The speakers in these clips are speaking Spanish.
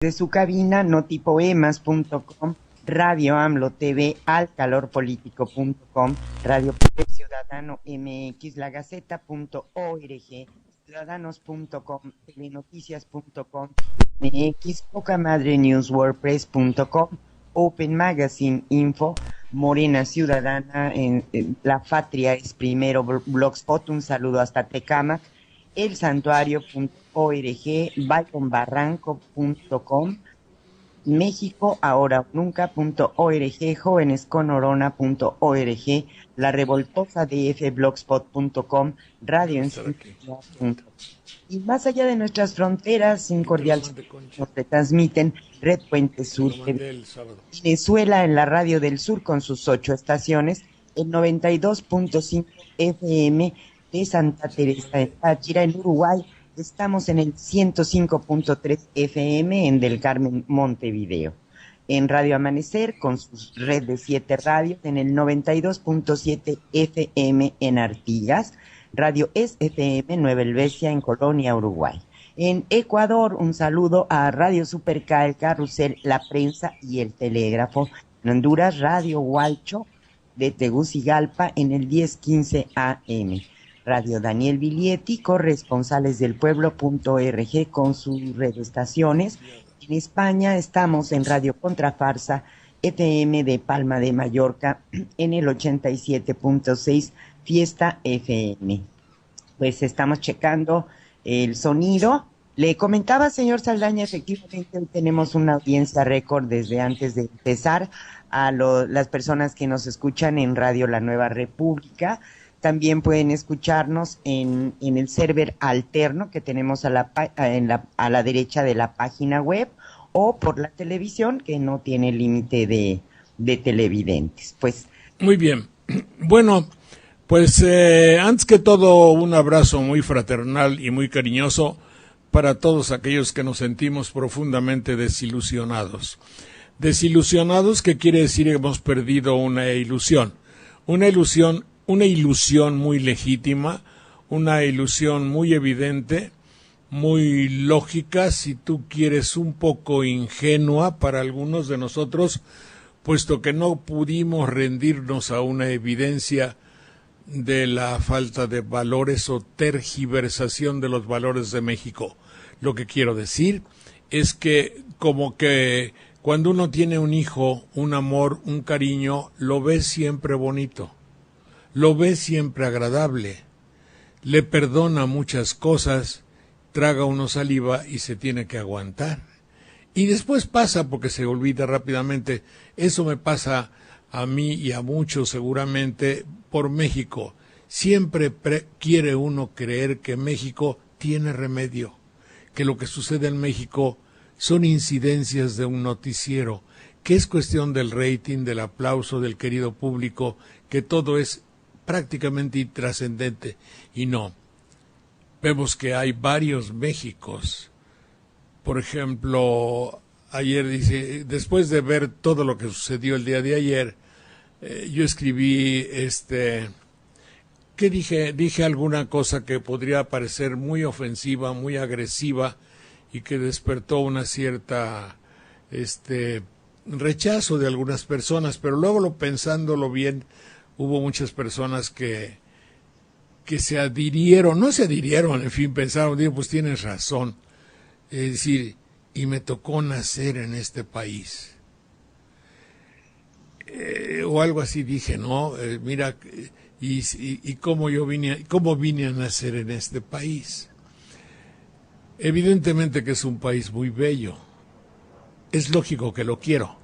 de su cabina, notipoemas.com, Radio AMLO TV, alcalorpolitico.com, Radio Poder Ciudadano MX, lagaceta.org, ciudadanos.com, telenoticias.com, MX, pocamadrenewswordpress.com, Open Magazine Info, Morena Ciudadana, en La Patria es Primero, Blogspot, un saludo hasta Tecámac, elsantuario.org, balconbarranco.com, México ahora o nunca.org, jovenesconorona.org, la revoltosa dfblogspot.com, radio en y más allá de nuestras fronteras, sin cordial nos retransmiten Red Puente Sur, Venezuela en la radio del sur con sus 8 estaciones, el 92.5 FM de Santa Teresa de Táchira, en Uruguay. Estamos en el 105.3 FM en Del Carmen, Montevideo. En Radio Amanecer, con sus red de 7 radios, en el 92.7 FM en Artigas, Radio SFM Nueva Helvecia en Colonia, Uruguay. En Ecuador, un saludo a Radio Superca, el Carrusel, La Prensa y el Telégrafo. En Honduras, Radio Hualcho de Tegucigalpa en el 1015 AM. Radio Daniel Biglietti, corresponsales del pueblo.org con sus radioestaciones. En España estamos en Radio Contrafarsa FM de Palma de Mallorca en el 87.6 Fiesta FM. Pues estamos checando el sonido. Le comentaba, señor Saldaña, efectivamente hoy tenemos una audiencia récord desde antes de empezar a las personas que nos escuchan en Radio La Nueva República. También pueden escucharnos en el server alterno que tenemos a la derecha de la página web o por la televisión, que no tiene límite de televidentes. Pues muy bien. Bueno, pues antes que todo, un abrazo muy fraternal y muy cariñoso para todos aquellos que nos sentimos profundamente desilusionados. Desilusionados, que quiere decir que hemos perdido una ilusión muy legítima, una ilusión muy evidente, muy lógica, si tú quieres, un poco ingenua para algunos de nosotros, puesto que no pudimos rendirnos a una evidencia de la falta de valores o tergiversación de los valores de México. Lo que quiero decir es que como que cuando uno tiene un hijo, un amor, un cariño, lo ves siempre bonito, lo ves siempre agradable, le perdona muchas cosas, traga uno saliva y se tiene que aguantar. Y después pasa porque se olvida rápidamente. Eso me pasa a mí y a muchos seguramente por México. Siempre quiere uno creer que México tiene remedio, que lo que sucede en México son incidencias de un noticiero, que es cuestión del rating, del aplauso del querido público, que todo es prácticamente intrascendente. Y no, vemos que hay varios Méxicos. Por ejemplo, ayer dice, después de ver todo lo que sucedió el día de ayer, yo escribí que dije alguna cosa que podría parecer muy ofensiva, muy agresiva y que despertó una cierta rechazo de algunas personas, pero luego pensándolo bien, hubo muchas personas que se adhirieron, no se adhirieron, en fin, pensaron, digo, pues tienes razón. Es decir, y me tocó nacer en este país. O algo así dije, ¿no? Mira, y cómo vine a nacer en este país. Evidentemente que es un país muy bello. Es lógico que lo quiero.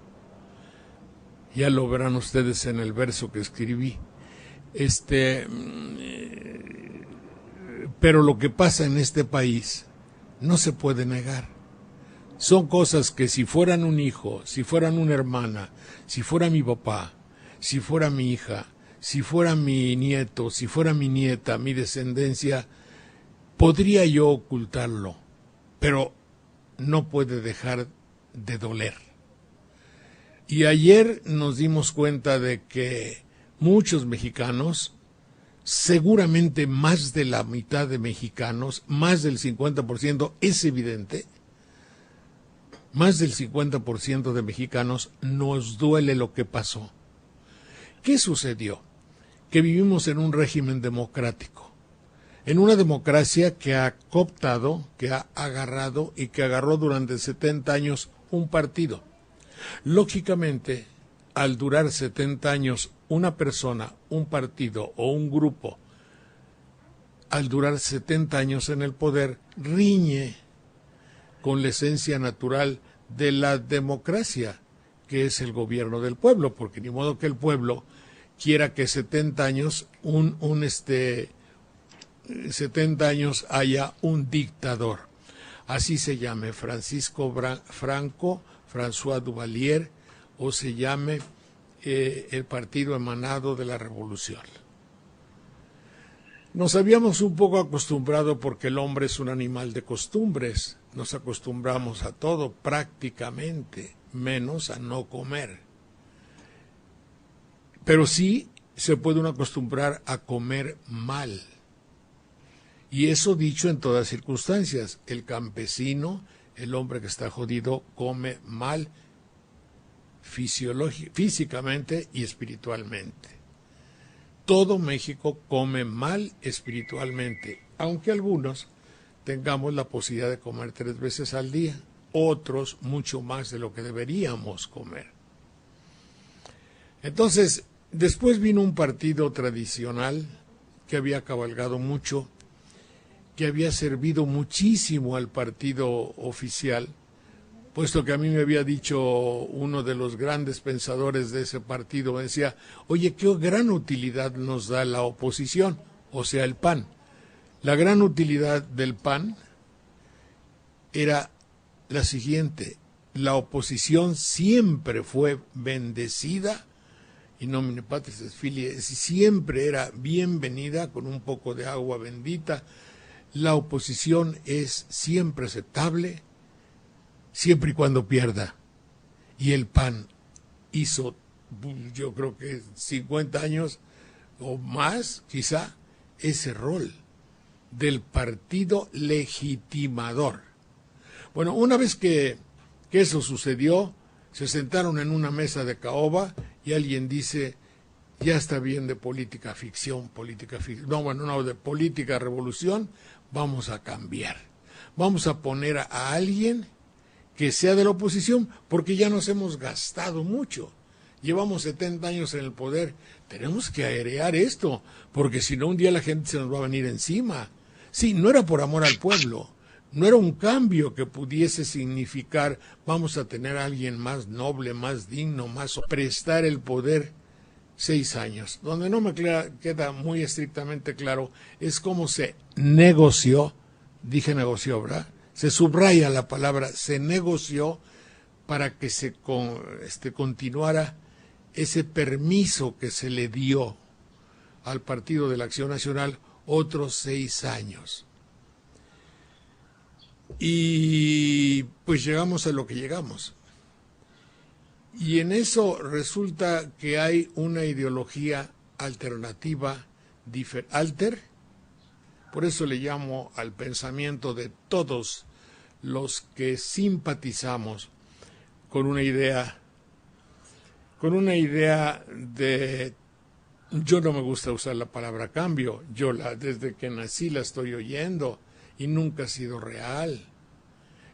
Ya lo verán ustedes en el verso que escribí. Pero lo que pasa en este país no se puede negar. Son cosas que si fueran un hijo, si fueran una hermana, si fuera mi papá, si fuera mi hija, si fuera mi nieto, si fuera mi nieta, mi descendencia, podría yo ocultarlo, pero no puede dejar de doler. Y ayer nos dimos cuenta de que muchos mexicanos, seguramente más de la mitad de mexicanos, más del 50%, es evidente, más del 50% de mexicanos nos duele lo que pasó. ¿Qué sucedió? Que vivimos en un régimen democrático, en una democracia que ha cooptado, que ha agarrado y que agarró durante 70 años un partido. Lógicamente, al durar 70 años una persona, un partido o un grupo, al durar 70 años en el poder, riñe con la esencia natural de la democracia, que es el gobierno del pueblo, porque ni modo que el pueblo quiera que 70 años 70 años haya un dictador. Así se llame Francisco Franco, François Duvalier, o se llame el partido emanado de la revolución. Nos habíamos un poco acostumbrado, porque el hombre es un animal de costumbres, nos acostumbramos a todo prácticamente, menos a no comer. Pero sí se puede uno acostumbrar a comer mal. Y eso dicho en todas circunstancias. El campesino, el hombre que está jodido, come mal físicamente y espiritualmente. Todo México come mal espiritualmente, aunque algunos tengamos la posibilidad de comer 3 veces al día, otros mucho más de lo que deberíamos comer. Entonces, después vino un partido tradicional que había cabalgado mucho, que había servido muchísimo al partido oficial, puesto que a mí me había dicho uno de los grandes pensadores de ese partido, me decía, oye, qué gran utilidad nos da la oposición, o sea, el PAN. La gran utilidad del PAN era la siguiente: la oposición siempre fue bendecida, in nomine Patris et Filii, siempre era bienvenida con un poco de agua bendita. La oposición es siempre aceptable, siempre y cuando pierda. Y el PAN hizo, yo creo que 50 años o más, quizá, ese rol del partido legitimador. Bueno, una vez que eso sucedió, se sentaron en una mesa de caoba y alguien dice, ya está bien de política ficción, de política revolución, vamos a cambiar. Vamos a poner a alguien que sea de la oposición, porque ya nos hemos gastado mucho. Llevamos 70 años en el poder, tenemos que airear esto, porque si no un día la gente se nos va a venir encima. Sí, no era por amor al pueblo, no era un cambio que pudiese significar vamos a tener a alguien más noble, más digno, más prestar el poder 6 años. Donde no me queda muy estrictamente claro es cómo se negoció, dije negoció, ¿verdad? Se subraya la palabra, se negoció para que se continuara ese permiso que se le dio al Partido de la Acción Nacional otros 6 años. Y pues llegamos a lo que llegamos. Y en eso resulta que hay una ideología alternativa, por eso le llamo al pensamiento de todos los que simpatizamos con una idea de, yo no me gusta usar la palabra cambio, desde que nací la estoy oyendo y nunca ha sido real.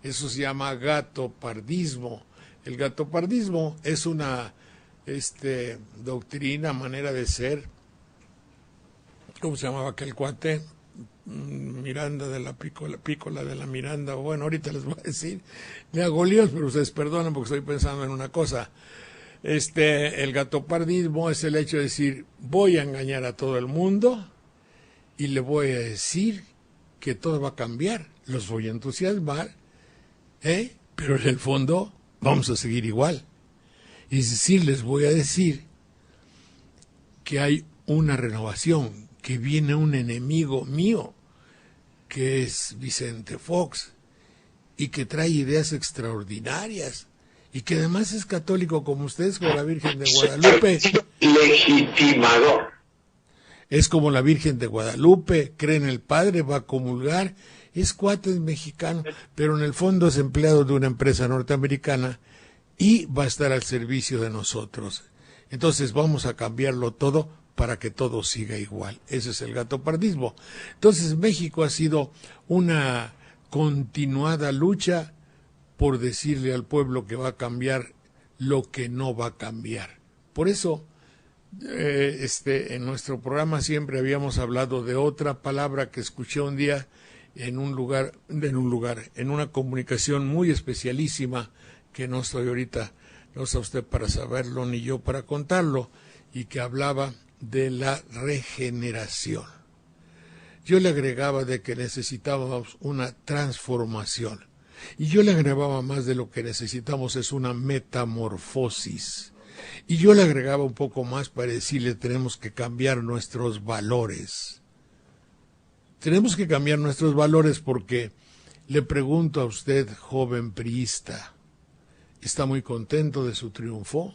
Eso se llama gatopardismo. El gatopardismo es una doctrina, manera de ser. ¿Cómo se llamaba aquel cuate? Miranda de la Pícola de la Miranda. Bueno, ahorita les voy a decir. Me hago líos, pero ustedes perdonen porque estoy pensando en una cosa. El gatopardismo es el hecho de decir, voy a engañar a todo el mundo y le voy a decir que todo va a cambiar. Los voy a entusiasmar, pero en el fondo vamos a seguir igual. Es decir, les voy a decir que hay una renovación, que viene un enemigo mío, que es Vicente Fox, y que trae ideas extraordinarias, y que además es católico como ustedes, como la Virgen de Guadalupe. Legitimador. Es como la Virgen de Guadalupe, cree en el Padre, va a comulgar, es cuate, es mexicano, pero en el fondo es empleado de una empresa norteamericana y va a estar al servicio de nosotros. Entonces vamos a cambiarlo todo para que todo siga igual. Ese es el gatopardismo. Entonces México ha sido una continuada lucha por decirle al pueblo que va a cambiar lo que no va a cambiar. Por eso, en nuestro programa siempre habíamos hablado de otra palabra que escuché un día en una comunicación muy especialísima, que no estoy ahorita, no está usted para saberlo ni yo para contarlo, y que hablaba de la regeneración. Yo le agregaba de que necesitábamos una transformación, y yo le agregaba más de lo que necesitamos es una metamorfosis, y yo le agregaba un poco más para decirle tenemos que cambiar nuestros valores. Tenemos que cambiar nuestros valores porque le pregunto a usted, joven priista, ¿está muy contento de su triunfo?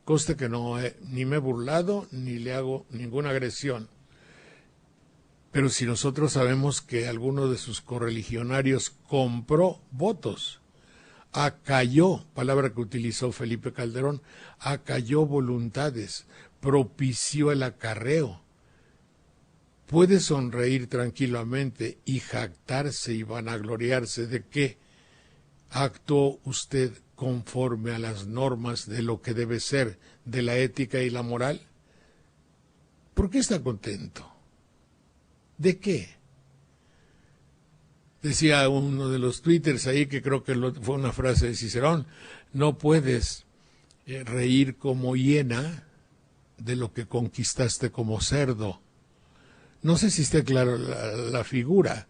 Conste que no, ni me he burlado, ni le hago ninguna agresión. Pero si nosotros sabemos que alguno de sus correligionarios compró votos, acalló, palabra que utilizó Felipe Calderón, acalló voluntades, propició el acarreo, puede sonreír tranquilamente y jactarse y vanagloriarse de que actuó usted conforme a las normas de lo que debe ser de la ética y la moral. ¿Por qué está contento? ¿De qué? Decía uno de los twitters ahí, que creo que fue una frase de Cicerón, no puedes reír como hiena de lo que conquistaste como cerdo. No sé si esté claro la figura.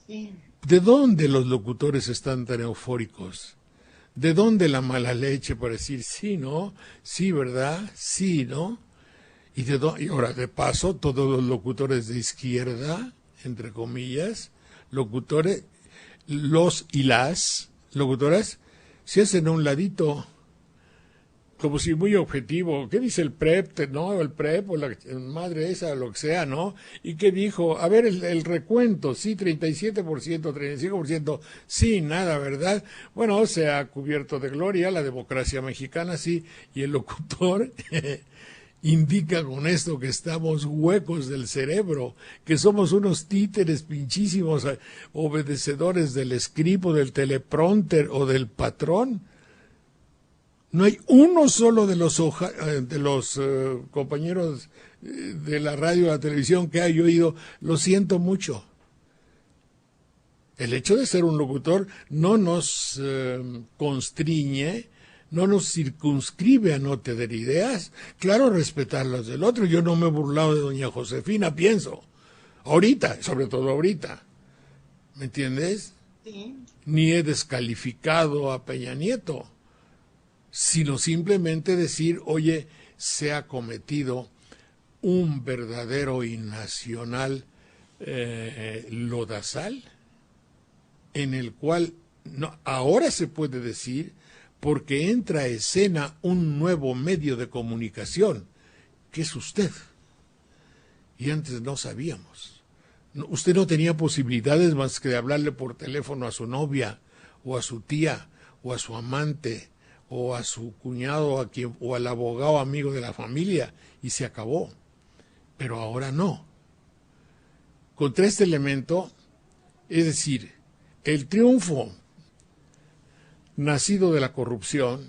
Sí. ¿De dónde los locutores están tan eufóricos? ¿De dónde la mala leche para decir sí, no? Sí, ¿verdad? Sí, ¿no? Y ahora, de paso, todos los locutores de izquierda, entre comillas, locutores, los y las locutoras, se hacen a un ladito, como si muy objetivo. ¿Qué dice el PREP? ¿No? El PREP o la madre esa, lo que sea, ¿no? ¿Y qué dijo? A ver, el recuento, sí, 37%, 35%, sí, nada, ¿verdad? Bueno, se ha cubierto de gloria la democracia mexicana, sí, y el locutor indica con esto que estamos huecos del cerebro, que somos unos títeres pinchísimos, obedecedores del script o del teleprompter o del patrón. No hay uno solo de los compañeros de la radio o la televisión que haya oído, lo siento mucho. El hecho de ser un locutor no nos constriñe, no nos circunscribe a no tener ideas, claro, respetar las del otro. Yo no me he burlado de doña Josefina, pienso, ahorita, sobre todo ahorita, ¿me entiendes? Sí. Ni he descalificado a Peña Nieto, sino simplemente decir, oye, se ha cometido un verdadero y nacional lodazal, en el cual ahora se puede decir, porque entra a escena un nuevo medio de comunicación, que es usted. Y antes no sabíamos. Usted no tenía posibilidades más que de hablarle por teléfono a su novia, o a su tía, o a su amante, o a su cuñado, o al abogado amigo de la familia, y se acabó. Pero ahora no. Contra este elemento, es decir, el triunfo nacido de la corrupción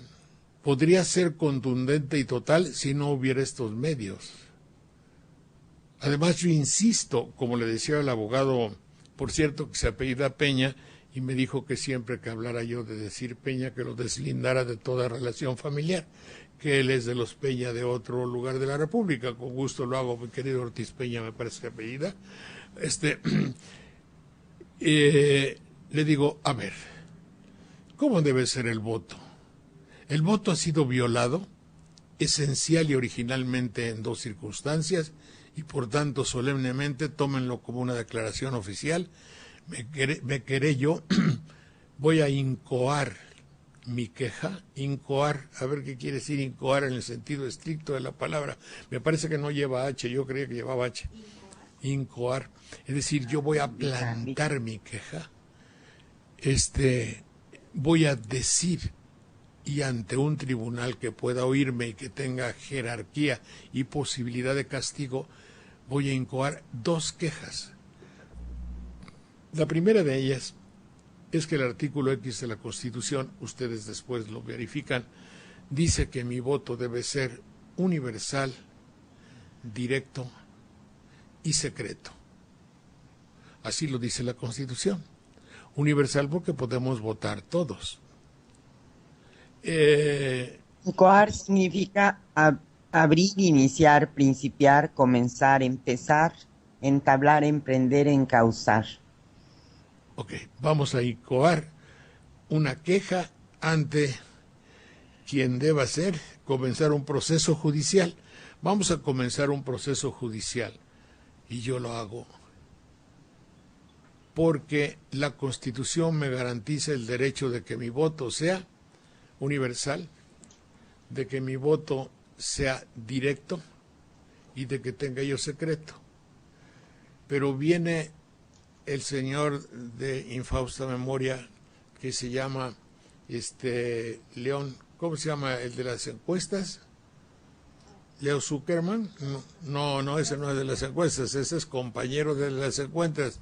podría ser contundente y total si no hubiera estos medios. Además, yo insisto, como le decía el abogado, por cierto, que se apellida Peña, y me dijo que siempre que hablara yo de decir Peña, que lo deslindara de toda relación familiar, que él es de los Peña de otro lugar de la República. Con gusto lo hago, mi querido Ortiz Peña, me parece que apellida. Le digo, a ver, ¿cómo debe ser el voto? El voto ha sido violado esencial y originalmente en dos circunstancias, y por tanto solemnemente tómenlo como una declaración oficial. Me queré yo, voy a incoar mi queja, incoar, a ver qué quiere decir incoar en el sentido estricto de la palabra. Me parece que no lleva H, yo creía que llevaba H. incoar, es decir, yo voy a plantar mi queja, voy a decir, y ante un tribunal que pueda oírme y que tenga jerarquía y posibilidad de castigo, voy a incoar 2 quejas. La primera de ellas es que el artículo X de la Constitución, ustedes después lo verifican, dice que mi voto debe ser universal, directo y secreto. Así lo dice la Constitución. Universal porque podemos votar todos. Incoar significa abrir, iniciar, principiar, comenzar, empezar, entablar, emprender, encauzar. Ok, vamos a incoar una queja ante quien deba ser, comenzar un proceso judicial. Vamos a comenzar un proceso judicial y yo lo hago porque la Constitución me garantiza el derecho de que mi voto sea universal, de que mi voto sea directo y de que tenga yo secreto. Pero viene el señor de infausta memoria que se llama León, ¿cómo se llama? El de las encuestas, Leo Zuckerman. No, ese no es de las encuestas, ese es compañero de las encuestas.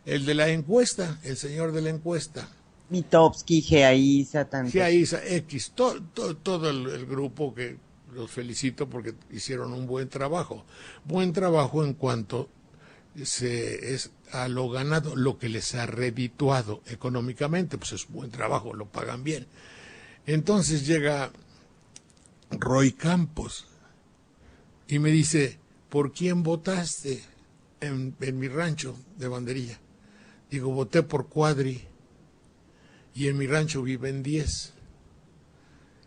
El de la encuesta, el señor de la encuesta. Mitofsky, Geaísa, X, todo el grupo, que los felicito porque hicieron un buen trabajo. Buen trabajo en cuanto es a lo ganado, lo que les ha redituado económicamente, pues es buen trabajo, lo pagan bien. Entonces llega Roy Campos y me dice, ¿por quién votaste en mi rancho de Banderilla? Digo, voté por Cuadri y en mi rancho viven 10.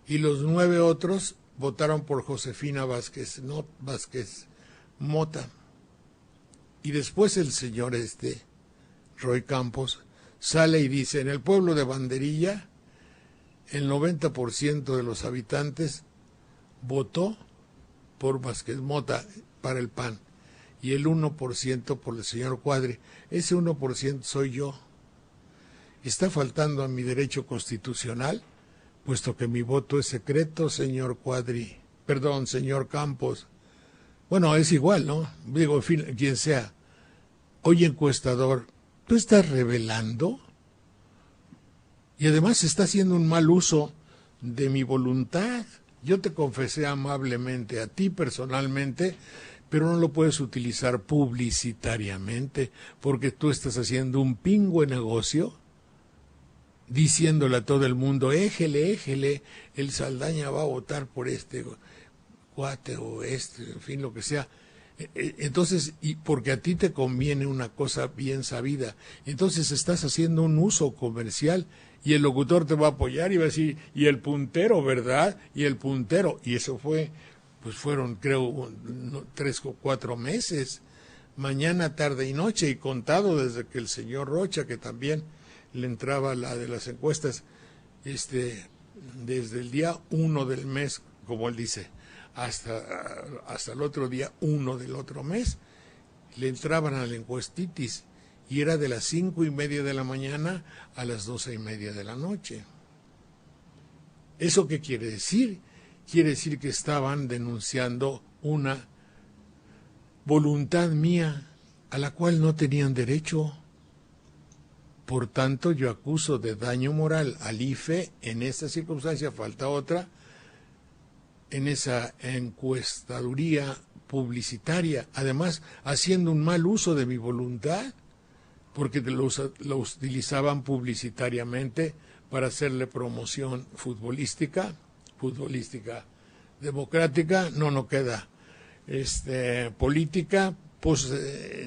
Y los 9 otros votaron por Josefina Vázquez Mota. Y después el señor Roy Campos, sale y dice, en el pueblo de Banderilla, el 90% de los habitantes votó por Vázquez Mota para el PAN, y el 1% por el señor Cuadri. Ese 1% soy yo. Está faltando a mi derecho constitucional, puesto que mi voto es secreto, señor señor Campos. Bueno, es igual, ¿no? Digo, en fin, quien sea. Oye, encuestador, ¿tú estás revelando? Y además está haciendo un mal uso de mi voluntad. Yo te confesé amablemente a ti personalmente, pero no lo puedes utilizar publicitariamente, porque tú estás haciendo un pingüe negocio, diciéndole a todo el mundo, éjele, el Saldaña va a votar por este cuate o en fin, lo que sea. Entonces, y porque a ti te conviene una cosa bien sabida, entonces estás haciendo un uso comercial y el locutor te va a apoyar y va a decir, y el puntero, ¿verdad? Y el puntero, y eso fueron creo 3 o 4 meses, mañana, tarde y noche, y contado desde que el señor Rocha, que también le entraba la de las encuestas, desde el día 1 del mes, como él dice, hasta el otro día 1 del otro mes, le entraban a la encuestitis, y era de las 5:30 de la mañana a las 12:30 de la noche. ¿Eso qué quiere decir? Quiere decir que estaban denunciando una voluntad mía a la cual no tenían derecho. Por tanto, yo acuso de daño moral al IFE, en esta circunstancia, falta otra, en esa encuestaduría publicitaria, además haciendo un mal uso de mi voluntad, porque lo utilizaban publicitariamente para hacerle promoción futbolística democrática, no queda política, pues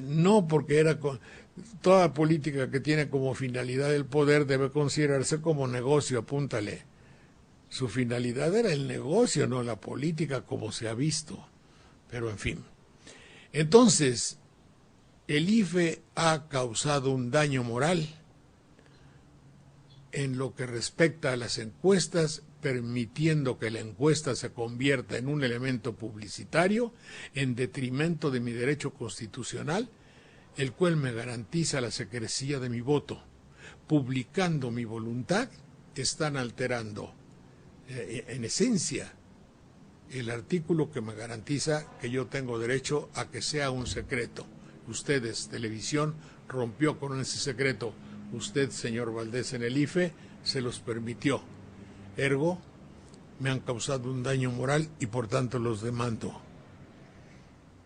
no, porque era toda política que tiene como finalidad el poder debe considerarse como negocio, apúntale. Su finalidad era el negocio, no la política, como se ha visto. Pero en fin. Entonces, el IFE ha causado un daño moral en lo que respecta a las encuestas, permitiendo que la encuesta se convierta en un elemento publicitario en detrimento de mi derecho constitucional el cual me garantiza la secrecía de mi voto. Publicando mi voluntad, están alterando, en esencia, el artículo que me garantiza que yo tengo derecho a que sea un secreto. Ustedes, televisión, rompió con ese secreto. Usted, señor Valdés, en el IFE, se los permitió. Ergo, me han causado un daño moral y por tanto los demando.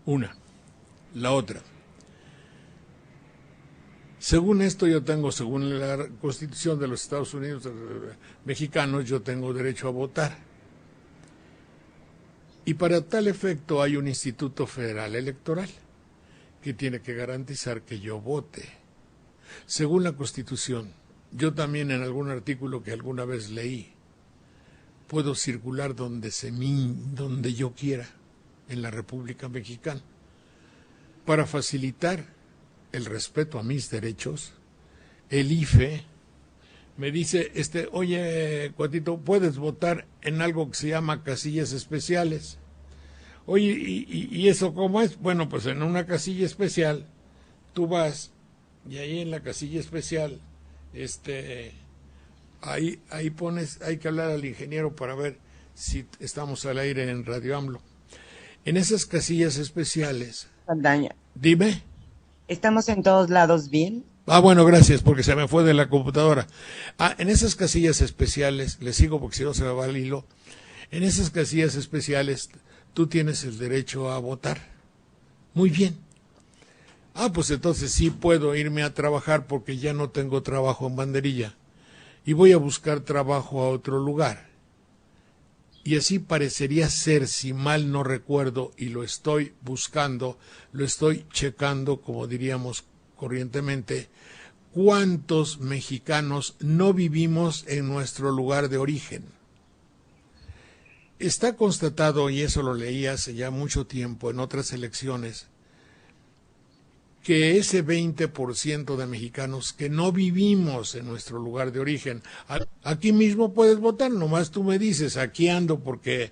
Una. La otra. Según esto yo tengo, según la Constitución de los Estados Unidos mexicanos, yo tengo derecho a votar. Y para tal efecto hay un Instituto Federal Electoral que tiene que garantizar que yo vote. Según la Constitución, yo también en algún artículo que alguna vez leí, puedo circular donde yo quiera en la República Mexicana. Para facilitar el respeto a mis derechos, el IFE me dice, oye, cuatito, puedes votar en algo que se llama casillas especiales. Oye, ¿y eso cómo es? Bueno, pues en una casilla especial, tú vas, y ahí en la casilla especial, ahí pones, hay que hablar al ingeniero para ver si estamos al aire en Radio AMLO. En esas casillas especiales... Saldaña. Dime. ¿Estamos en todos lados bien? Bueno, gracias, porque se me fue de la computadora. En esas casillas especiales, le sigo porque si no se me va el hilo, en esas casillas especiales tú tienes el derecho a votar. Muy bien. Pues entonces sí puedo irme a trabajar porque ya no tengo trabajo en Banderilla y voy a buscar trabajo a otro lugar. Y así parecería ser, si mal no recuerdo, y lo estoy buscando, lo estoy checando, como diríamos corrientemente, ¿cuántos mexicanos no vivimos en nuestro lugar de origen? Está constatado, y eso lo leí hace ya mucho tiempo en otras elecciones, que ese 20% de mexicanos que no vivimos en nuestro lugar de origen, aquí mismo puedes votar, nomás tú me dices, aquí ando porque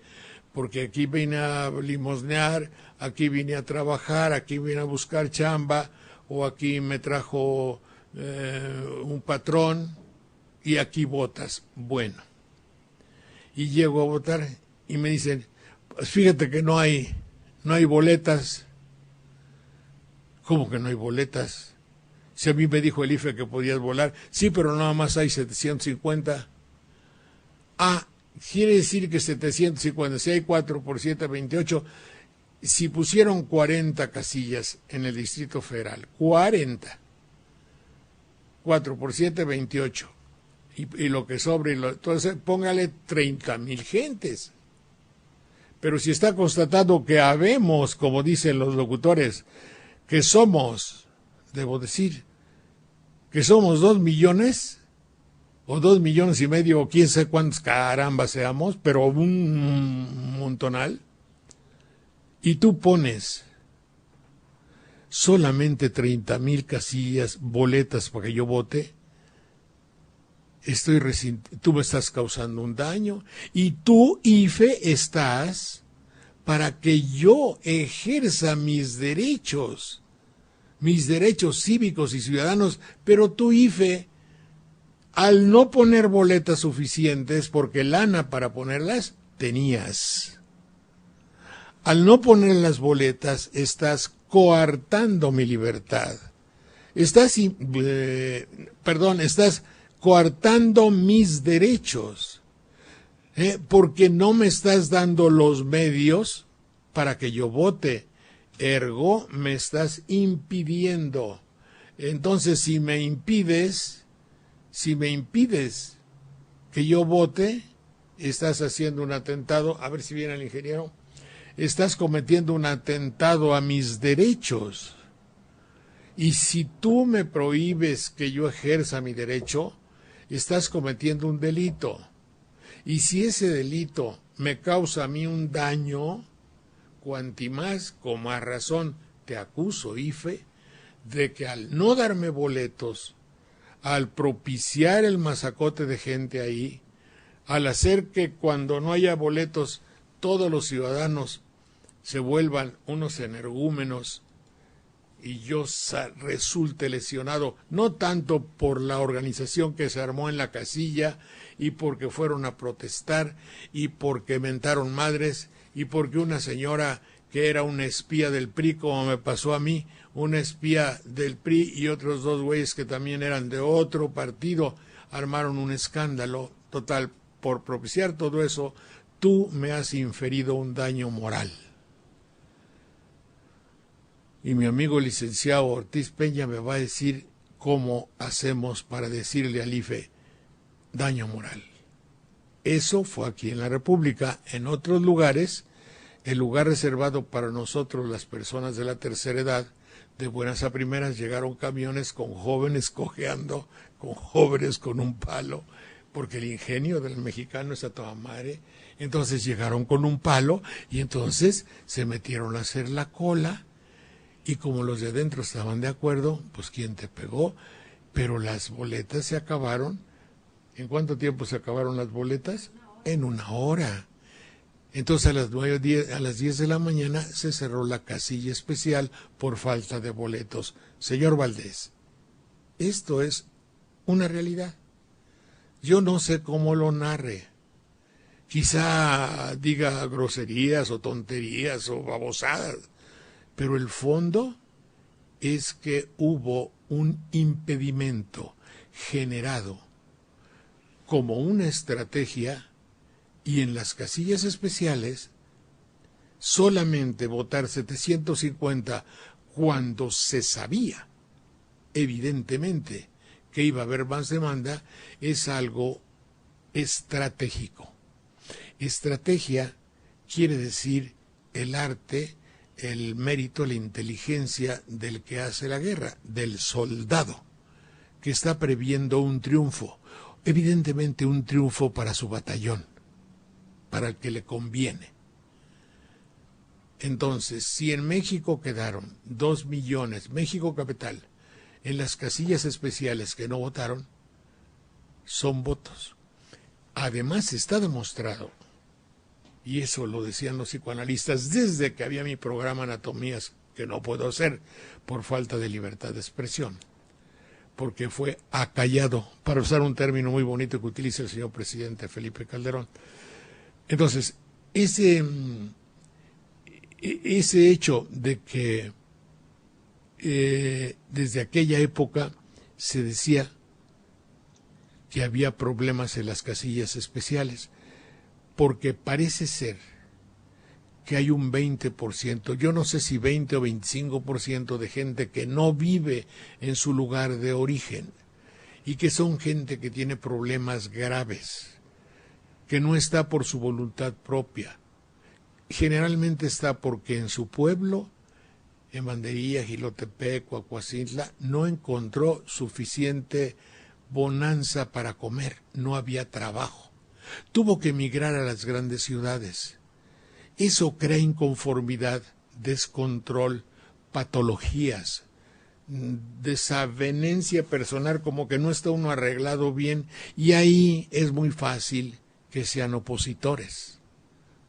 aquí vine a limosnear, aquí vine a trabajar, aquí vine a buscar chamba, o aquí me trajo un patrón y aquí votas. Bueno, y llego a votar y me dicen, pues fíjate que no hay boletas. ¿Cómo que no hay boletas? Si a mí me dijo el IFE que podías volar, sí, pero nada más hay 750. Quiere decir que 750, si hay 4 por 7, 28, si pusieron 40 casillas en el Distrito Federal, 40, 4 por 7, 28, y lo que sobre, entonces póngale 30,000 gentes. Pero si está constatado que habemos, como dicen los locutores, que somos, debo decir, que somos 2 millones, o 2,5 millones, o quién sabe cuántos caramba seamos, pero un montonal, y tú pones solamente 30,000 casillas, boletas para que yo vote, tú me estás causando un daño, y tú, IFE, estás para que yo ejerza mis derechos cívicos y ciudadanos, pero tú, IFE, al no poner boletas suficientes, porque lana para ponerlas tenías, al no poner las boletas, estás coartando mi libertad, estás coartando mis derechos, porque no me estás dando los medios para que yo vote, ergo me estás impidiendo. Entonces, si me impides que yo vote, estás haciendo un atentado, a ver si viene el ingeniero, estás cometiendo un atentado a mis derechos. Y si tú me prohíbes que yo ejerza mi derecho, estás cometiendo un delito. Y si ese delito me causa a mí un daño, cuanti más, con más razón, te acuso, IFE, de que al no darme boletos, al propiciar el masacote de gente ahí, al hacer que cuando no haya boletos todos los ciudadanos se vuelvan unos energúmenos y yo resulte lesionado, no tanto por la organización que se armó en la casilla y porque fueron a protestar y porque mentaron madres y porque una señora que era una espía del PRI, como me pasó a mí, una espía del PRI y otros dos güeyes que también eran de otro partido, armaron un escándalo total. Por propiciar todo eso, tú me has inferido un daño moral. Y mi amigo licenciado Ortiz Peña me va a decir cómo hacemos para decirle al IFE daño moral. Eso fue aquí en la República. En otros lugares, el lugar reservado para nosotros, las personas de la tercera edad, de buenas a primeras llegaron camiones con jóvenes cojeando, con jóvenes con un palo, porque el ingenio del mexicano es a toda madre. Entonces llegaron con un palo y entonces se metieron a hacer la cola, y como los de adentro estaban de acuerdo, pues ¿quién te pegó? Pero las boletas se acabaron. ¿En cuánto tiempo se acabaron las boletas? En 1 hora. Entonces a las 10 de la mañana se cerró la casilla especial por falta de boletos. Señor Valdés, esto es una realidad. Yo no sé cómo lo narre. Quizá diga groserías o tonterías o babosadas, pero el fondo es que hubo un impedimento generado como una estrategia, y en las casillas especiales solamente votar 750 cuando se sabía evidentemente que iba a haber más demanda, es algo estratégico. Estrategia quiere decir el arte, el mérito, la inteligencia del que hace la guerra, del soldado, que está previendo un triunfo, evidentemente un triunfo para su batallón, para el que le conviene. Entonces, si en México quedaron 2 millones, México capital, en las casillas especiales que no votaron, son votos. Además está demostrado, y eso lo decían los psicoanalistas desde que había mi programa Anatomías, que no puedo hacer por falta de libertad de expresión, porque fue acallado, para usar un término muy bonito que utiliza el señor presidente Felipe Calderón. Entonces, ese hecho de que desde aquella época se decía que había problemas en las casillas especiales, porque parece ser que hay un 20%, yo no sé si 20 o 25% de gente que no vive en su lugar de origen y que son gente que tiene problemas graves, que no está por su voluntad propia. Generalmente está porque en su pueblo, en Banderilla, Jilotepec, Coahuacintla, no encontró suficiente bonanza para comer, no había trabajo. Tuvo que emigrar a las grandes ciudades. Eso crea inconformidad, descontrol, patologías, desavenencia personal, como que no está uno arreglado bien, y ahí es muy fácil que sean opositores.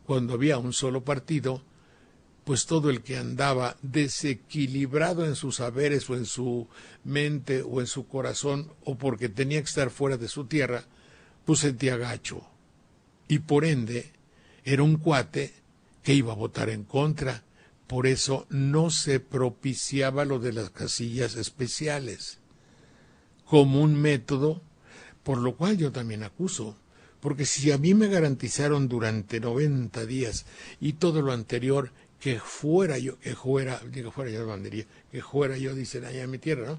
Cuando había un solo partido, pues todo el que andaba desequilibrado en sus saberes o en su mente o en su corazón, o porque tenía que estar fuera de su tierra, pues sentía gacho. Y por ende, era un cuate que iba a votar en contra. Por eso no se propiciaba lo de las casillas especiales como un método, por lo cual yo también acuso. Porque si a mí me garantizaron durante 90 días y todo lo anterior que fuera yo, dicen allá en mi tierra, ¿no?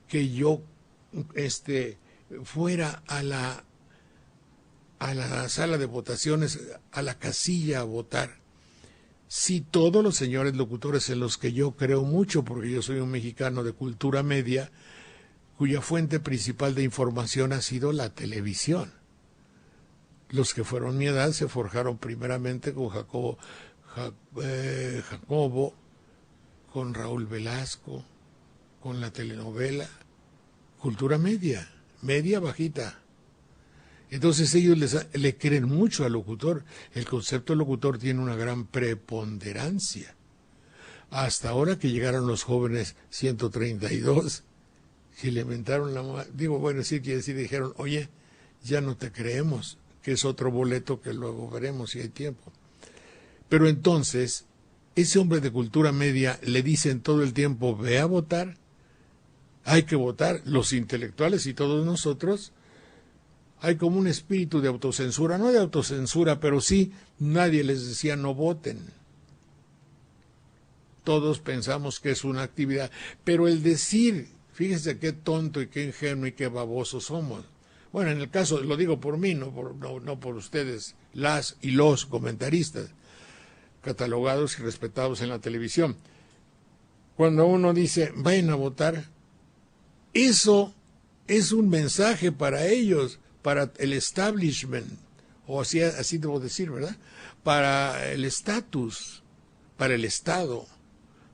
Que yo fuera a la sala de votaciones, a la casilla a votar, si todos los señores locutores en los que yo creo mucho, porque yo soy un mexicano de cultura media, cuya fuente principal de información ha sido la televisión. Los que fueron mi edad se forjaron primeramente con Jacobo, con Raúl Velasco, con la telenovela, cultura media, media bajita. Entonces ellos le creen mucho al locutor. El concepto del locutor tiene una gran preponderancia. hasta ahora que llegaron los jóvenes 132, que le mentaron la madre. Digo, bueno, sí quiere decir, dijeron, oye, ya no te creemos, que es otro boleto que luego veremos si hay tiempo. Pero entonces, ese hombre de cultura media le dicen todo el tiempo, ve a votar, hay que votar, los intelectuales y todos nosotros. Hay como un espíritu de autocensura, no de autocensura, pero sí, nadie les decía no voten. Todos pensamos que es una actividad, pero el decir, fíjense qué tonto y qué ingenuo y qué baboso somos. Bueno, en el caso, lo digo por mí, no por ustedes, las y los comentaristas, catalogados y respetados en la televisión. Cuando uno dice, vayan a votar, eso es un mensaje para ellos, para el establishment, o así debo decir, ¿verdad? Para el estatus, para el Estado,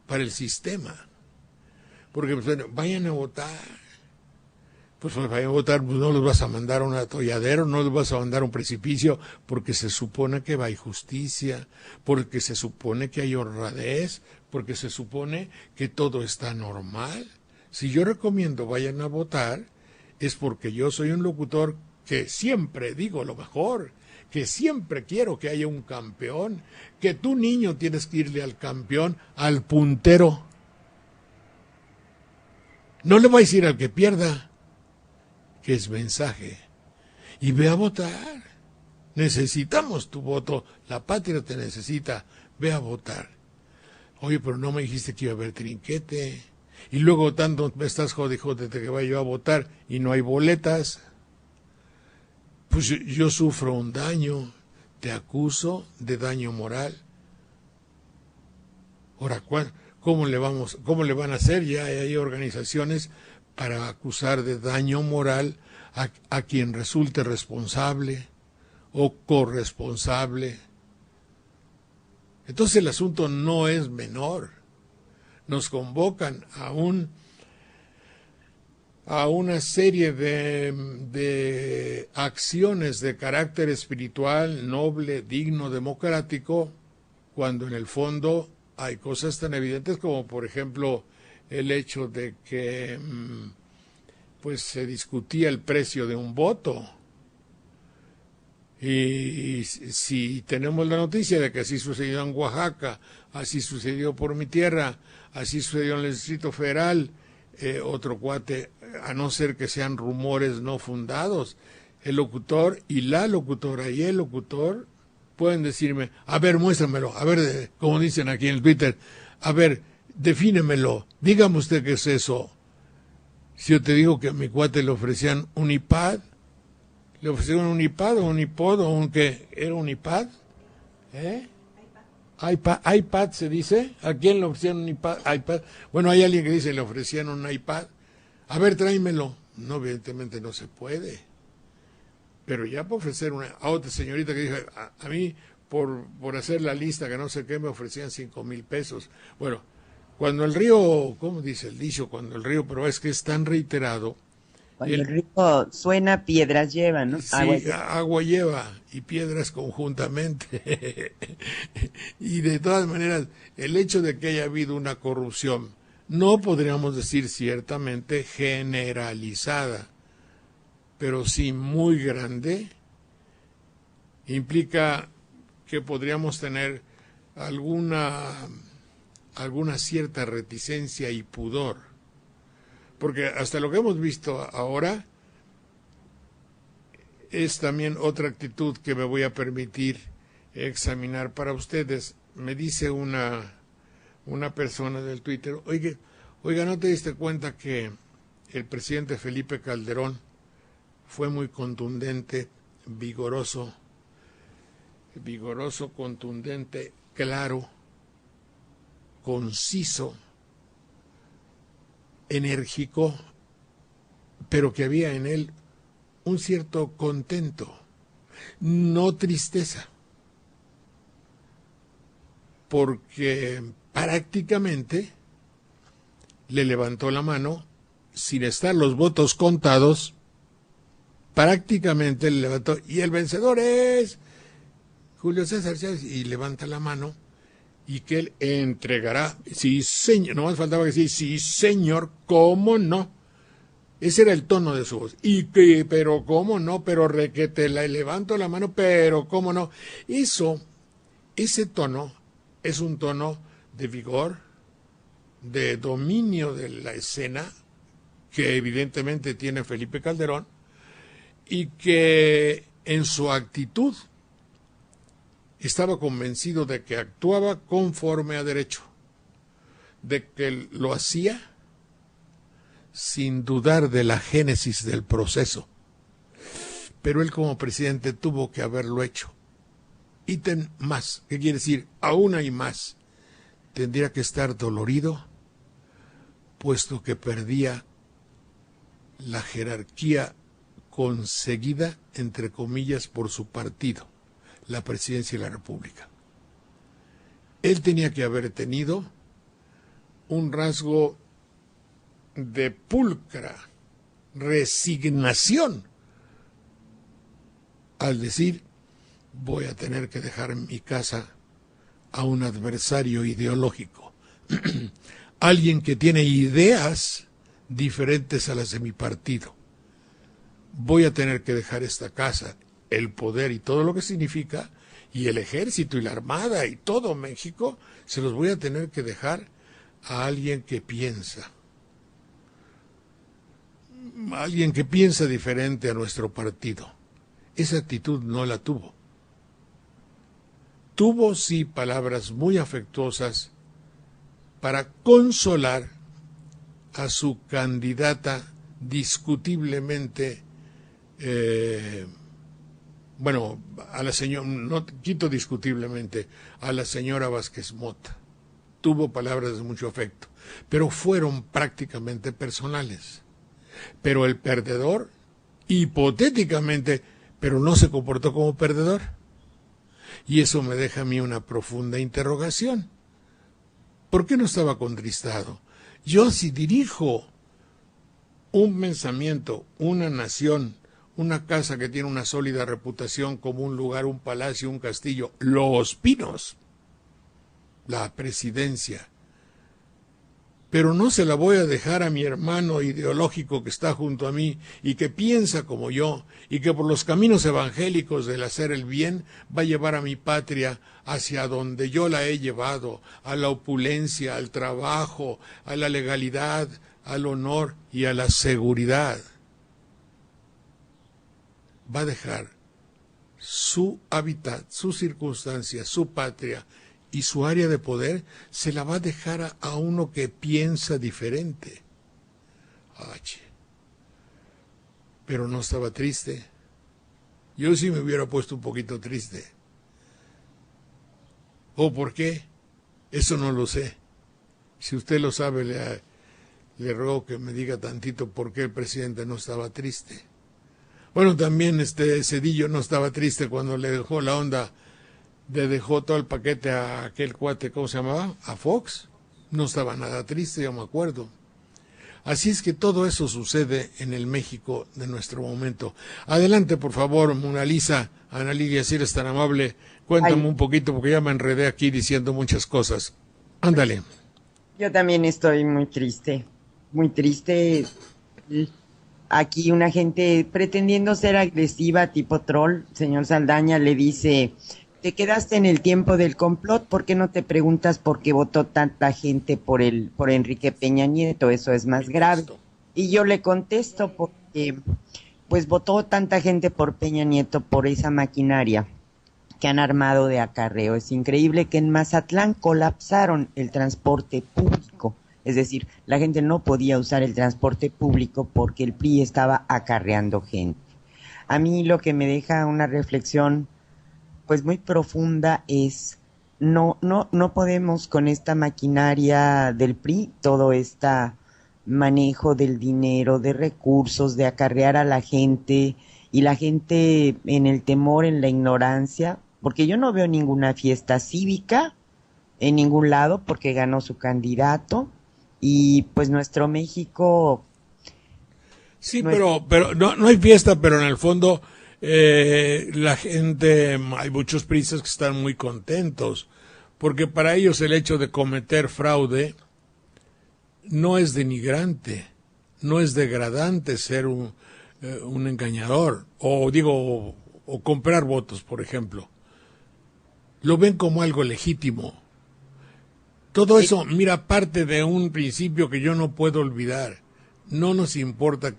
para el sistema. Porque bueno, vayan a votar. Pues vayan a votar, pues no los vas a mandar a un atolladero, no los vas a mandar a un precipicio, porque se supone que hay justicia, porque se supone que hay honradez, porque se supone que todo está normal. Si yo recomiendo vayan a votar, es porque yo soy un locutor que siempre digo lo mejor, que siempre quiero que haya un campeón, que tu niño tienes que irle al campeón, al puntero. No le vais a ir al que pierda, que es mensaje. Y ve a votar. Necesitamos tu voto, la patria te necesita, ve a votar. Oye, pero no me dijiste que iba a haber trinquete. Y luego tanto me estás jodiendo que vaya yo a votar y no hay boletas. Pues yo sufro un daño, te acuso de daño moral. Ahora, ¿cómo le van a hacer? Ya hay organizaciones para acusar de daño moral a quien resulte responsable o corresponsable. Entonces el asunto no es menor. Nos convocan a una serie de acciones de carácter espiritual, noble, digno, democrático, cuando en el fondo hay cosas tan evidentes como, por ejemplo, el hecho de que pues se discutía el precio de un voto. Y si tenemos la noticia de que así sucedió en Oaxaca, así sucedió por mi tierra, así sucedió en el Distrito Federal, otro cuate, a no ser que sean rumores no fundados, el locutor y la locutora y el locutor pueden decirme, a ver, muéstramelo, a ver, como dicen aquí en el Twitter, a ver, defínemelo, dígame usted qué es eso. Si yo te digo que a mi cuate le ofrecían un iPad, le ofrecieron un iPad o un iPod o un ¿qué? ¿Era un iPad? iPad se dice. ¿A quién le ofrecían un iPad? Bueno, hay alguien que dice le ofrecían un iPad. A ver, tráemelo. No, evidentemente no se puede. Pero ya para ofrecer a otra señorita que dijo, a mí por hacer la lista que no sé qué me ofrecían 5,000 pesos. Bueno, cuando el río, ¿cómo dice el dicho? Cuando el río, pero es que es tan reiterado. Cuando el río suena, piedras lleva, ¿no? Sí, agua lleva y piedras conjuntamente. Y de todas maneras, el hecho de que haya habido una corrupción, no podríamos decir ciertamente generalizada, pero sí muy grande, implica que podríamos tener alguna cierta reticencia y pudor. Porque hasta lo que hemos visto ahora es también otra actitud que me voy a permitir examinar para ustedes. Me dice una persona del Twitter, oiga, ¿no te diste cuenta que el presidente Felipe Calderón fue muy contundente, vigoroso, contundente, claro, conciso, enérgico, pero que había en él un cierto contento, no tristeza, porque prácticamente le levantó la mano, sin estar los votos contados, prácticamente le levantó, y el vencedor es Julio César Chávez, y levanta la mano, y que él entregará. Sí, señor, no más faltaba que decir, sí, señor, ¿cómo no? Ese era el tono de su voz. Y que, pero cómo no, pero requete, levanto la mano, pero cómo no. Ese tono es un tono de vigor, de dominio de la escena, que evidentemente tiene Felipe Calderón, y que en su actitud estaba convencido de que actuaba conforme a derecho, de que lo hacía sin dudar de la génesis del proceso. Pero él como presidente tuvo que haberlo hecho. Ítem más, ¿qué quiere decir? Aún hay más. Tendría que estar dolorido, puesto que perdía la jerarquía conseguida, entre comillas, por su partido, la presidencia de la República. Él tenía que haber tenido un rasgo de pulcra resignación al decir, voy a tener que dejar en mi casa a un adversario ideológico, alguien que tiene ideas diferentes a las de mi partido. Voy a tener que dejar esta casa, el poder y todo lo que significa, y el ejército y la armada y todo México, se los voy a tener que dejar a alguien que piensa. Alguien que piensa diferente a nuestro partido. Esa actitud no la tuvo. Tuvo sí palabras muy afectuosas para consolar a su candidata discutiblemente, a la señora, no quito discutiblemente, a la señora Vázquez Mota. Tuvo palabras de mucho afecto, pero fueron prácticamente personales. Pero el perdedor, hipotéticamente, pero no se comportó como perdedor. Y eso me deja a mí una profunda interrogación. ¿Por qué no estaba contristado? Yo, si dirijo un pensamiento, una nación, una casa que tiene una sólida reputación como un lugar, un palacio, un castillo, Los Pinos, la presidencia, pero no se la voy a dejar a mi hermano ideológico que está junto a mí y que piensa como yo y que por los caminos evangélicos del hacer el bien va a llevar a mi patria hacia donde yo la he llevado, a la opulencia, al trabajo, a la legalidad, al honor y a la seguridad. Va a dejar su hábitat, su circunstancia, su patria y su área de poder, se la va a dejar a uno que piensa diferente. Ay, pero no estaba triste. Yo sí me hubiera puesto un poquito triste. ¿O por qué? Eso no lo sé. Si usted lo sabe, le ruego que me diga tantito por qué el presidente no estaba triste. Bueno, también Zedillo no estaba triste cuando le dejó la onda, le dejó todo el paquete a aquel cuate, ¿cómo se llamaba? A Fox. No estaba nada triste, yo me acuerdo. Así es que todo eso sucede en el México de nuestro momento. Adelante, por favor, Mona Lisa, Ana Lidia, si eres tan amable, cuéntame un poquito, porque ya me enredé aquí diciendo muchas cosas. Ándale. Yo también estoy muy triste. Aquí una gente pretendiendo ser agresiva, tipo troll, señor Saldaña le dice, te quedaste en el tiempo del complot, ¿por qué no te preguntas por qué votó tanta gente por Enrique Peña Nieto? Eso es más grave. Y yo le contesto porque pues votó tanta gente por Peña Nieto por esa maquinaria que han armado de acarreo. Es increíble que en Mazatlán colapsaron el transporte público. Es decir, la gente no podía usar el transporte público porque el PRI estaba acarreando gente. A mí lo que me deja una reflexión pues muy profunda es no podemos con esta maquinaria del PRI, todo este manejo del dinero, de recursos, de acarrear a la gente y la gente en el temor, en la ignorancia, porque yo no veo ninguna fiesta cívica en ningún lado porque ganó su candidato. Y pues nuestro México... Sí, pero no hay fiesta, pero en el fondo la gente, hay muchos priistas que están muy contentos porque para ellos el hecho de cometer fraude no es denigrante, no es degradante ser un engañador, o comprar votos, por ejemplo. Lo ven como algo legítimo. Todo eso, mira, parte de un principio que yo no puedo olvidar. No nos importa,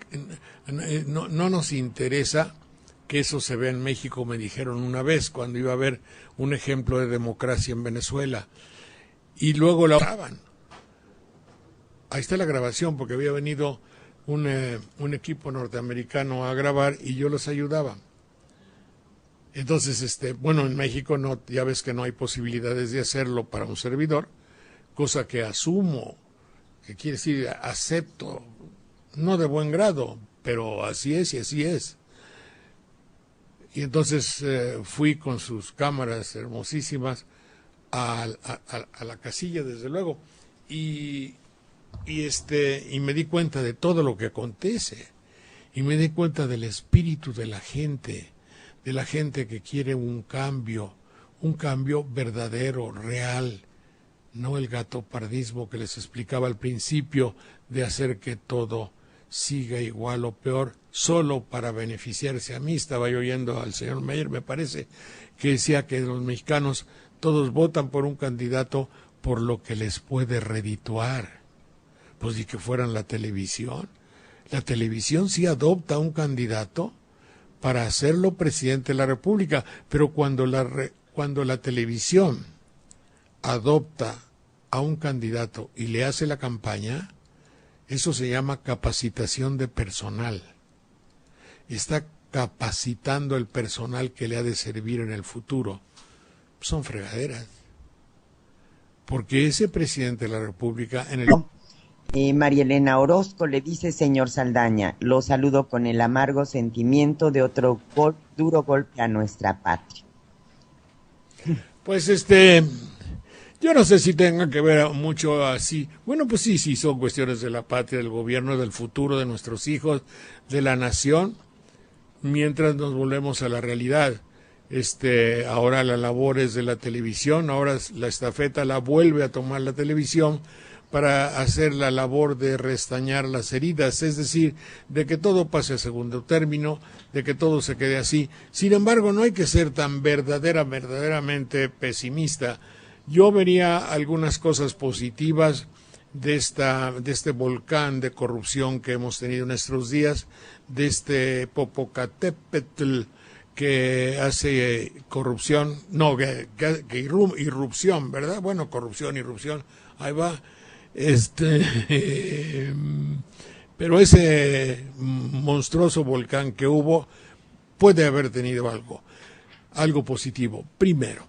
no nos interesa que eso se vea en México, me dijeron una vez, cuando iba a haber un ejemplo de democracia en Venezuela. Y luego la grababan. Ahí está la grabación, porque había venido un equipo norteamericano a grabar y yo los ayudaba. Entonces, bueno, en México no, ya ves que no hay posibilidades de hacerlo para un servidor, cosa que asumo, que quiere decir acepto, no de buen grado, pero así es y así es. Y entonces fui con sus cámaras hermosísimas a la casilla, desde luego, y me di cuenta de todo lo que acontece, y me di cuenta del espíritu de la gente que quiere un cambio verdadero, real, no el gatopardismo que les explicaba al principio, de hacer que todo siga igual o peor, solo para beneficiarse. A mí estaba yo oyendo al señor Meyer, me parece, que decía que los mexicanos todos votan por un candidato por lo que les puede redituar. Pues y que fueran la televisión. La televisión sí adopta a un candidato para hacerlo presidente de la República, pero cuando la televisión adopta a un candidato y le hace la campaña, eso se llama capacitación de personal. Está capacitando el personal que le ha de servir en el futuro. Son fregaderas. Porque ese presidente de la República en el... María Elena Orozco le dice: señor Saldaña, lo saludo con el amargo sentimiento de otro duro golpe a nuestra patria. Pues yo no sé si tenga que ver mucho así. Bueno, pues sí, son cuestiones de la patria, del gobierno, del futuro de nuestros hijos, de la nación, mientras nos volvemos a la realidad. Ahora la labor es de la televisión, ahora la estafeta la vuelve a tomar la televisión para hacer la labor de restañar las heridas, es decir, de que todo pase a segundo término, de que todo se quede así. Sin embargo, no hay que ser tan verdaderamente pesimista. Yo vería algunas cosas positivas de este volcán de corrupción que hemos tenido en estos días, de este Popocatépetl que hace corrupción, no, que irrupción, ¿verdad? Bueno, corrupción, irrupción, ahí va. Pero ese monstruoso volcán que hubo puede haber tenido algo positivo. Primero,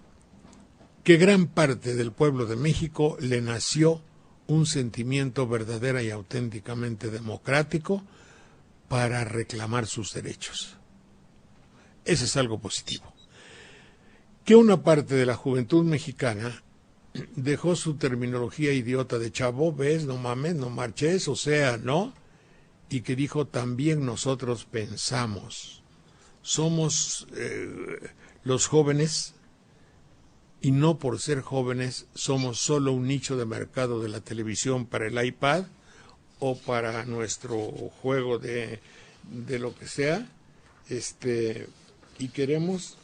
que gran parte del pueblo de México le nació un sentimiento verdadera y auténticamente democrático para reclamar sus derechos. Ese es algo positivo. Que una parte de la juventud mexicana dejó su terminología idiota de chavo, ves, no mames, no marches, o sea, ¿no? Y que dijo: también nosotros pensamos, somos los jóvenes, y no por ser jóvenes somos solo un nicho de mercado de la televisión para el iPad o para nuestro juego de lo que sea, y queremos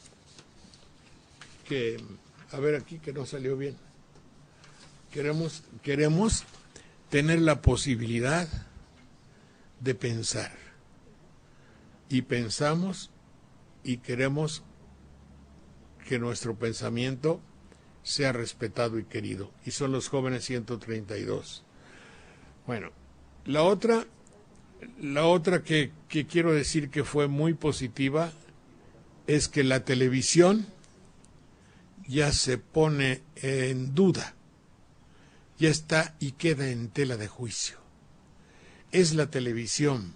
que, a ver aquí que no salió bien, queremos tener la posibilidad de pensar, y pensamos y queremos que nuestro pensamiento sea respetado y querido, y son los jóvenes 132. Bueno, la otra que quiero decir que fue muy positiva es que la televisión ya se pone en duda, ya está y queda en tela de juicio. ¿Es la televisión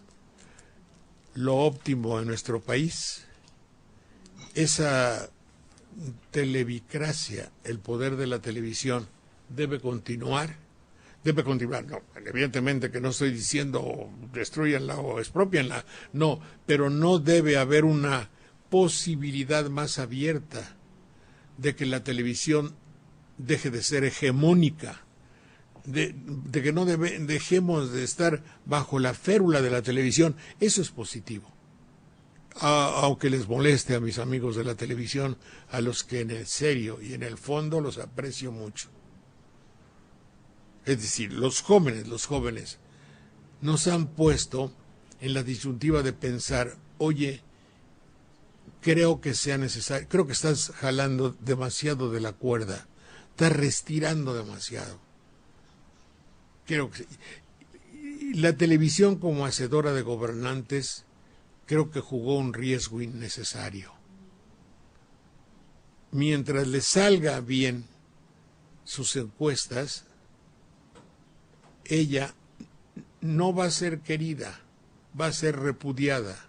lo óptimo en nuestro país? Esa televicracia, el poder de la televisión, debe continuar, no, evidentemente que no estoy diciendo destruyanla o expropienla, no, pero no debe haber una posibilidad más abierta de que la televisión deje de ser hegemónica, de que no dejemos de estar bajo la férula de la televisión. Eso es positivo. Aunque les moleste a mis amigos de la televisión, a los que en el serio y en el fondo los aprecio mucho. Es decir, los jóvenes nos han puesto en la disyuntiva de pensar, oye, creo que sea necesario, creo que estás jalando demasiado de la cuerda, estás retirando demasiado. Creo que la televisión como hacedora de gobernantes creo que jugó un riesgo innecesario. Mientras le salga bien sus encuestas, ella no va a ser querida, va a ser repudiada,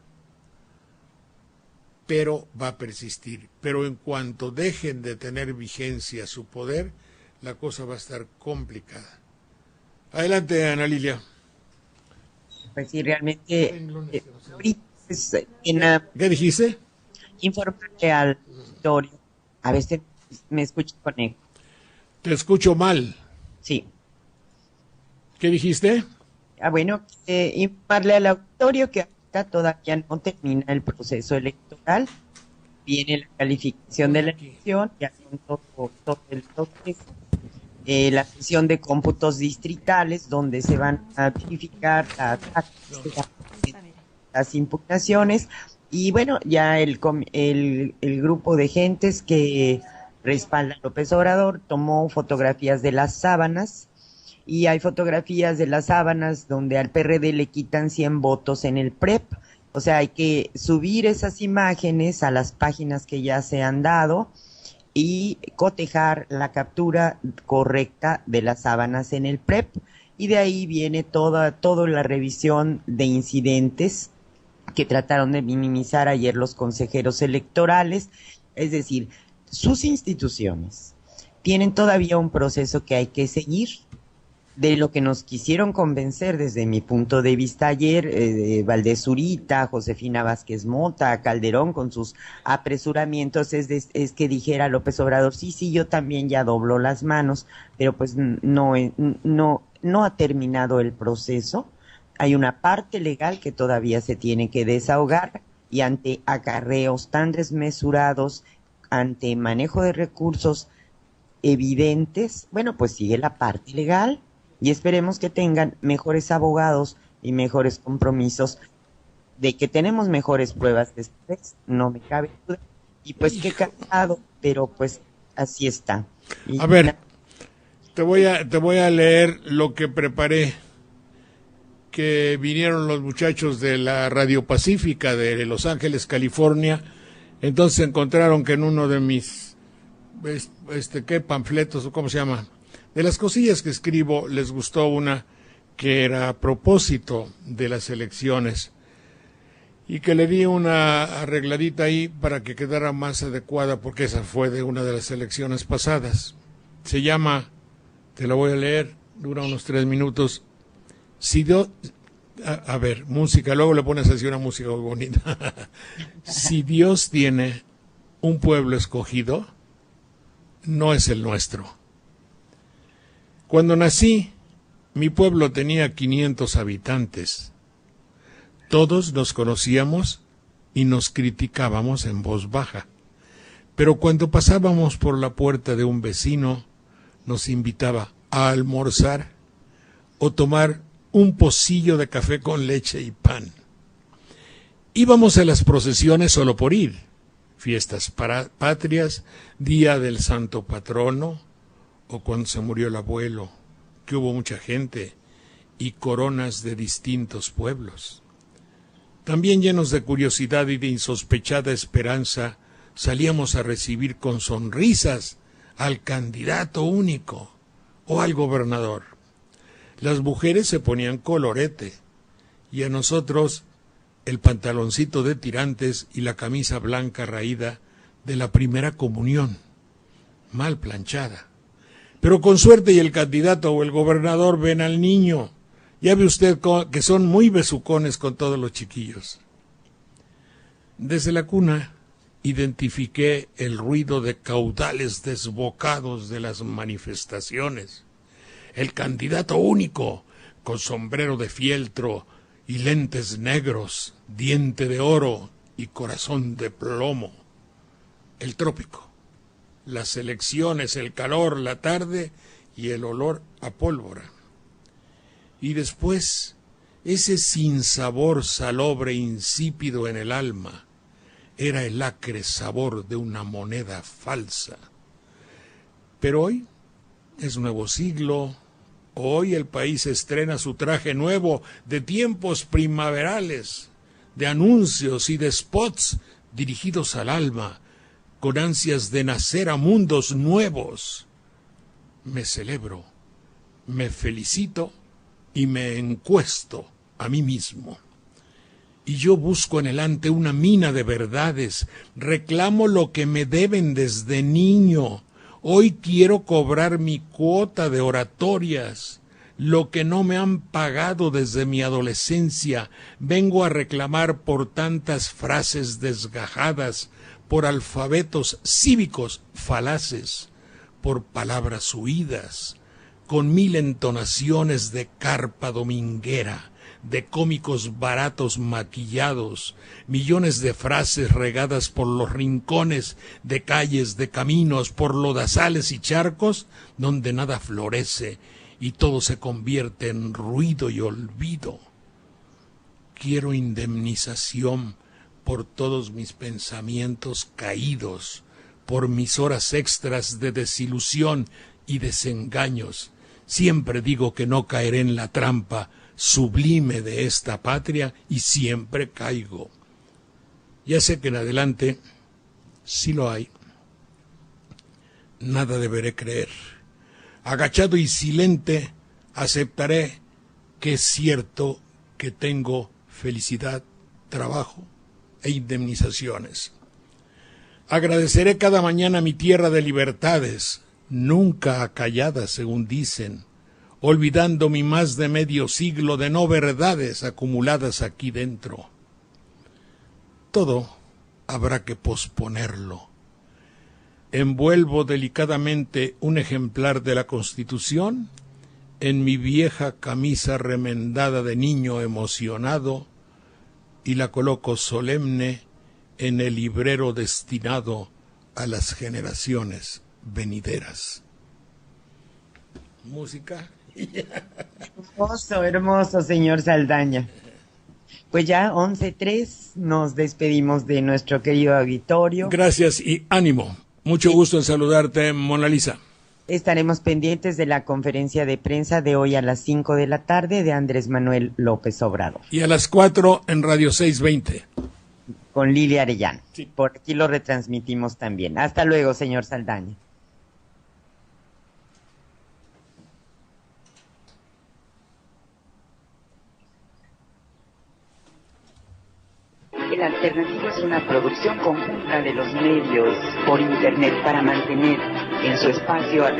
pero va a persistir. Pero en cuanto dejen de tener vigencia su poder, la cosa va a estar complicada. Adelante, Ana Lilia. Pues sí, realmente, ¿Qué dijiste? Informarle al auditorio. A veces me escucho con eco. Te escucho mal. Sí. ¿Qué dijiste? Bueno, informarle al auditorio que ahorita todavía no termina el proceso electoral. Viene la calificación de la elección, ya con todo el proceso. La sesión de cómputos distritales, donde se van a verificar las impugnaciones. Y bueno, ya el grupo de gentes que respalda a López Obrador tomó fotografías de las sábanas, y hay fotografías de las sábanas donde al PRD le quitan 100 votos en el PREP. O sea, hay que subir esas imágenes a las páginas que ya se han dado y cotejar la captura correcta de las sábanas en el PREP. Y de ahí viene toda la revisión de incidentes que trataron de minimizar ayer los consejeros electorales. Es decir, sus instituciones tienen todavía un proceso que hay que seguir. De lo que nos quisieron convencer desde mi punto de vista ayer, Valdés Zurita, Josefina Vázquez Mota, Calderón, con sus apresuramientos, es que dijera López Obrador, sí, yo también ya doblo las manos, pero pues no ha terminado el proceso. Hay una parte legal que todavía se tiene que desahogar, y ante acarreos tan desmesurados, ante manejo de recursos evidentes, bueno, pues sigue la parte legal. Y esperemos que tengan mejores abogados y mejores compromisos. De que tenemos mejores pruebas después, no me cabe duda. Y pues qué cansado, pero pues así está. A ver, te voy a leer lo que preparé, que vinieron los muchachos de la Radio Pacífica de Los Ángeles, California. Entonces encontraron que en uno de mis ¿qué panfletos o cómo se llama? De las cosillas que escribo, les gustó una que era a propósito de las elecciones y que le di una arregladita ahí para que quedara más adecuada, porque esa fue de una de las elecciones pasadas. Se llama, te la voy a leer, dura unos 3 minutos. Si Dios, a ver, música, luego le pones así una música muy bonita. Si Dios tiene un pueblo escogido, no es el nuestro. Cuando nací, mi pueblo tenía 500 habitantes. Todos nos conocíamos y nos criticábamos en voz baja. Pero cuando pasábamos por la puerta de un vecino, nos invitaba a almorzar o tomar un pocillo de café con leche y pan. Íbamos a las procesiones solo por ir. Fiestas patrias, día del santo patrono, o cuando se murió el abuelo, que hubo mucha gente, y coronas de distintos pueblos. También llenos de curiosidad y de insospechada esperanza, salíamos a recibir con sonrisas al candidato único o al gobernador. Las mujeres se ponían colorete, y a nosotros el pantaloncito de tirantes y la camisa blanca raída de la primera comunión, mal planchada. Pero con suerte y el candidato o el gobernador ven al niño. Ya ve usted que son muy besucones con todos los chiquillos. Desde la cuna identifiqué el ruido de caudales desbocados de las manifestaciones. El candidato único, con sombrero de fieltro y lentes negros, diente de oro y corazón de plomo. El trópico, las elecciones, el calor, la tarde y el olor a pólvora. Y después, ese sinsabor salobre insípido en el alma, era el acre sabor de una moneda falsa. Pero hoy es nuevo siglo, hoy el país estrena su traje nuevo de tiempos primaverales, de anuncios y de spots dirigidos al alma, con ansias de nacer a mundos nuevos. Me celebro, me felicito y me encuesto a mí mismo. Y yo busco en el ante una mina de verdades, reclamo lo que me deben desde niño. Hoy quiero cobrar mi cuota de oratorias, lo que no me han pagado desde mi adolescencia. Vengo a reclamar por tantas frases desgajadas, por alfabetos cívicos falaces, por palabras huidas, con 1000 entonaciones de carpa dominguera, de cómicos baratos maquillados, millones de frases regadas por los rincones de calles, de caminos, por lodazales y charcos, donde nada florece y todo se convierte en ruido y olvido. Quiero indemnización por todos mis pensamientos caídos, por mis horas extras de desilusión y desengaños. Siempre digo que no caeré en la trampa sublime de esta patria y siempre caigo. Ya sé que en adelante, si lo hay, nada deberé creer. Agachado y silente, aceptaré que es cierto que tengo felicidad, trabajo e indemnizaciones. Agradeceré cada mañana mi tierra de libertades, nunca acallada, según dicen, olvidando mi más de medio siglo de no verdades acumuladas aquí dentro. Todo habrá que posponerlo. Envuelvo delicadamente un ejemplar de la Constitución en mi vieja camisa remendada de niño emocionado y la coloco solemne en el librero destinado a las generaciones venideras. Música. Hermoso, hermoso, señor Saldaña. Pues ya 11:03 nos despedimos de nuestro querido auditorio. Gracias y ánimo. Mucho gusto en saludarte, Mona Lisa. Estaremos pendientes de la conferencia de prensa de hoy a las 5 de la tarde de Andrés Manuel López Obrador. Y a las 4 en Radio 620. Con Lili Arellano. Sí. Por aquí lo retransmitimos también. Hasta luego, señor Saldaña. El Alternativo es una producción conjunta de los medios por internet para mantener en su espacio a